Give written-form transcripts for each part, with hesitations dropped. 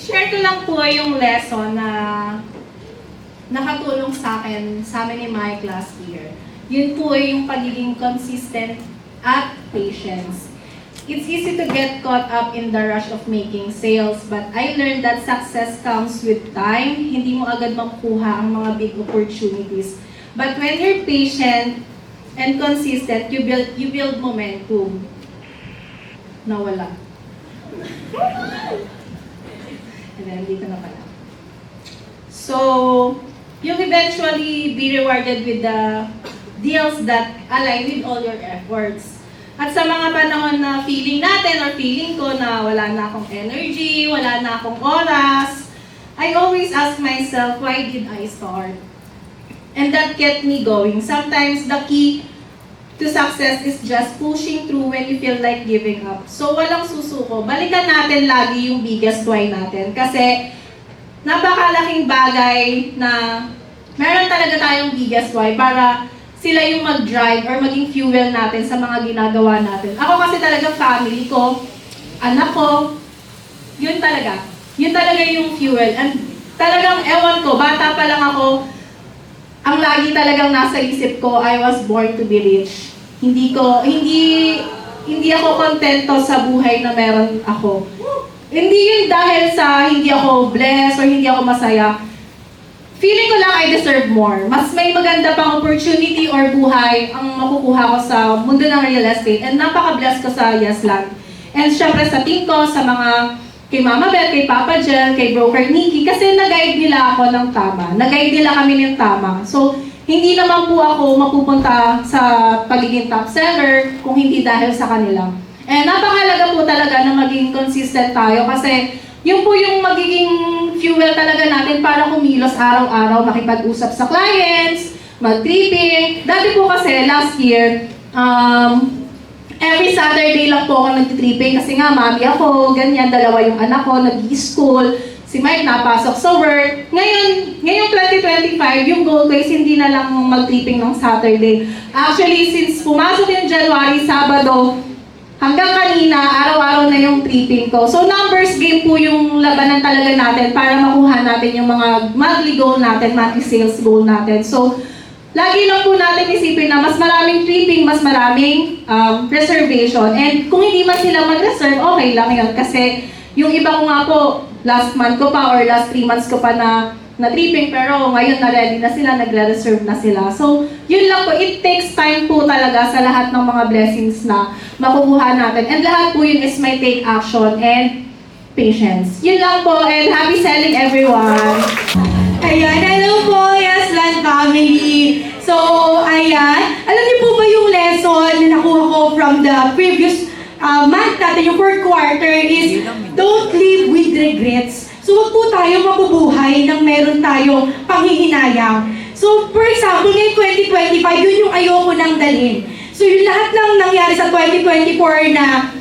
share ko lang po yung lesson na nakatulong sa akin, sa amin ni Mike last year. Yun po yung pagiging consistent at patience. It's easy to get caught up in the rush of making sales, but I learned that success comes with time. Hindi mo agad makukuha ang mga big opportunities. But when you're patient and consistent, you build momentum. Nawala. And then, dito na pala. So, you'll eventually be rewarded with the deals that align with all your efforts. At sa mga panahon na feeling natin or feeling ko na wala na akong energy, wala na akong oras, I always ask myself, why did I start? And that kept me going. Sometimes the key to success is just pushing through when you feel like giving up. So walang susuko. Balikan natin lagi yung biggest why natin. Kasi napakalaking bagay na meron talaga tayong biggest why para sila yung mag-drive or maging fuel natin sa mga ginagawa natin. Ako kasi talaga family ko, anak ko, yun talaga. Yun talaga yung fuel. And talagang ewan ko, bata pa lang ako, ang lagi talagang nasa isip ko, I was born to be rich. Hindi ako kontento sa buhay na meron ako. Hindi yun dahil sa hindi ako blessed or hindi ako masaya. Feeling ko lang I deserve more. Mas may maganda pang opportunity or buhay ang makukuha ko sa mundo ng real estate. And napaka-blessed ko sa Yesland. And syempre sa team ko, sa mga kay Mama Beth, kay Papa Jel, kay Broker Nikki, kasi nag-guide nila ako ng tama. Nag-guide nila kami ng tama. So, hindi naman po ako mapupunta sa pagiging top seller kung hindi dahil sa kanila. And napakahalaga po talaga na maging consistent tayo kasi yun po yung magiging fuel talaga natin para kumilos araw-araw, makipag-usap sa clients, mag-tripping. Dati po kasi last year, every Saturday lang po ako nag-tripping kasi nga mami ako, ganyan, dalawa yung anak ko, nag-school. Si Mike napasok sa work. Ngayong 2025, yung goal ko is hindi na lang mag-tripping ng Saturday. Actually, since pumasok yung January, Sabado, hanggang kanina, araw-araw na yung tripping ko. So, numbers game po yung labanan talaga natin para makuha natin yung mga monthly goal natin, monthly sales goal natin. So, lagi lang po natin isipin na mas maraming tripping, mas maraming reservation. And kung hindi man sila mag-reserve, okay lang yun. Kasi yung iba ko nga po, last month ko pa or last 3 months ko pa na tripping, pero ngayon na ready na sila, nagre-reserve na sila. So, yun lang po, it takes time po talaga sa lahat ng mga blessings na makukuha natin. And lahat po yun is may take action and patience. Yun lang po, and happy selling everyone! Ayan, hello po, Yesland family! So, ayan, alam niyo po ba yung lesson na nakuha ko from the previous month natin, yung fourth quarter is don't live with regrets. So, wag po tayo mabubuhay nang meron tayong panghihinayang. So, for example, ngayong 2025, yun yung ayoko nang dalhin. So, yung lahat ng nangyari sa 2024 na,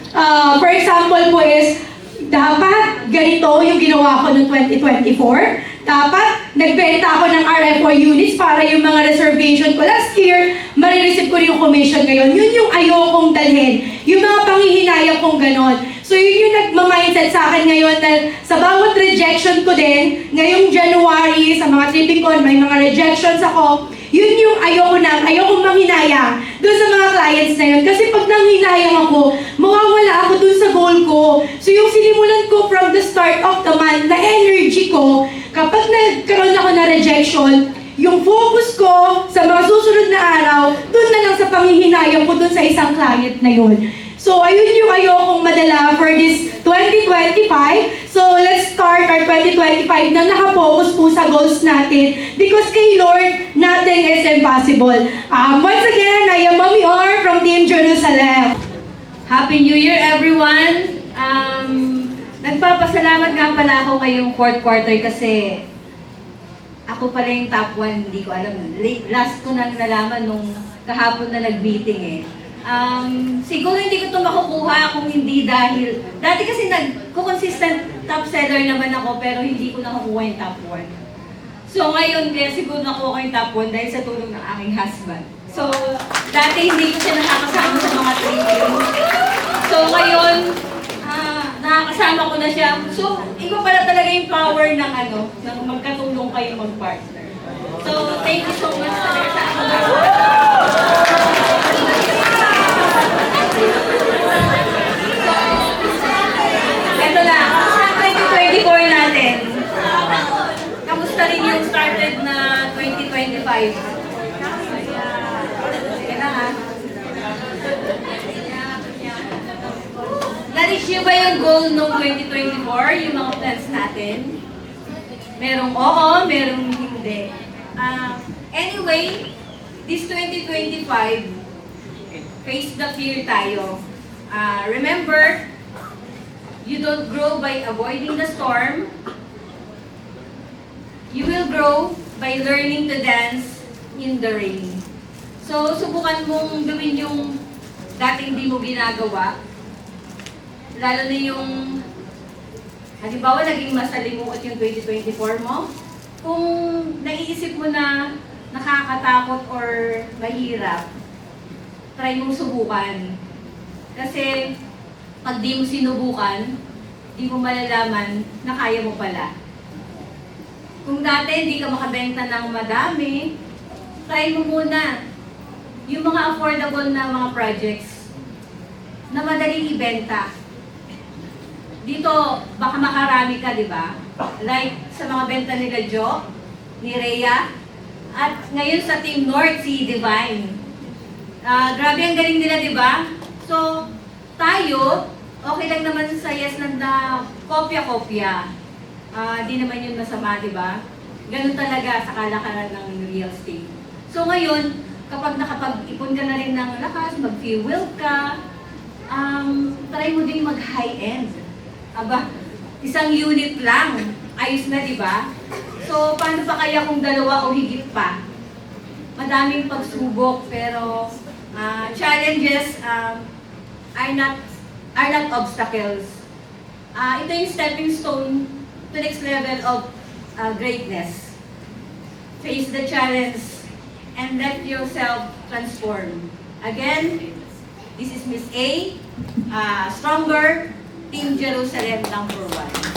for example po is, dapat ganito yung ginawa ko noong 2024. Dapat nagbenta ako ng RF4 units para yung mga reservation ko last year, marireceive ko rin yung commission ngayon. Yun yung ayokong dalhin. Yung mga panghihinayang kong ganon. So yun yung nagmamindset sa akin ngayon na sa bawat rejection ko din, ngayong January, sa mga tripping ko, may mga rejections ako, yun yung ayokong manghinayang doon sa mga clients na yun. Kasi pag nanghinayang ako, mawawala ako doon sa goal ko. So yung sinimulan ko from the start of the month na energy ko, kapag nagkaroon ako na rejection, yung focus ko sa mga susunod na araw, doon na lang sa panghihinayang ko doon sa isang client na yun. So, ayun yung ayokong madala for this 2025. So, let's start our 2025 na nakapokus po sa goals natin because kay Lord, nothing is impossible. Once again, I am Mommy R from Team Jerusalem. Happy New Year, everyone! Nagpapasalamat nga pala ako ngayong fourth quarter kasi ako pala yung top 1, hindi ko alam. Last ko nang nalaman nung kahapon na nag-meeting eh. Siguro hindi ko ito makukuha kung hindi dahil, dati kasi consistent top seller naman ako pero hindi ko nakukuha yung top 1. So ngayon kaya siguro nakuha ko yung top 1 dahil sa tulong ng aking husband. So dati hindi ko siya nakakasama sa mga training. So ngayon, nakakasama kasama ko na siya. So, iba pala talaga yung power ng ng magkatulong kayo mag-partner. So, thank you so much talaga sa akin. Ito na, kamusta ang 2024 natin? Kamusta rin yung started na 2025? Sige na ha. Na-reach nyo ba yung goal noong 2024, yung mga plans natin? Merong oo, merong hindi. Anyway, this 2025, face the fear tayo. Remember, you don't grow by avoiding the storm. You will grow by learning to dance in the rain. So, subukan mong gawin yung dating di mo ginagawa. Lalo na yung, halimbawa, naging masalimuot yung 2024 mo. Kung naiisip mo na nakakatakot or mahirap, try mong subukan. Kasi, pag di mo sinubukan, di mo malalaman na kaya mo pala. Kung dati hindi ka makabenta ng madami, try mo muna yung mga affordable na mga projects na madaling ibenta. Dito, baka makarami ka, di ba? Like sa mga benta nila Jo, ni Rhea, at ngayon sa Team North, si Divine. Grabe ang galing nila, di ba? So, tayo, okay lang naman sa yes na kopya-kopya. Di naman yun masama, di ba? Ganun talaga sa kalakaran ng real estate. So ngayon, kapag nakapag-ipon ka na rin ng lakas, mag-fuel ka, try mo din mag-high-end. Aba, isang unit lang, ayos na, di ba? So, paano pa kaya kung dalawa o higit pa? Madaming pagsubok, pero challenges are not obstacles. Ito yung stepping stone to next level of greatness. Face the challenge and let yourself transform. Again, this is Miss A, Stronger, Team Jerusalem #1.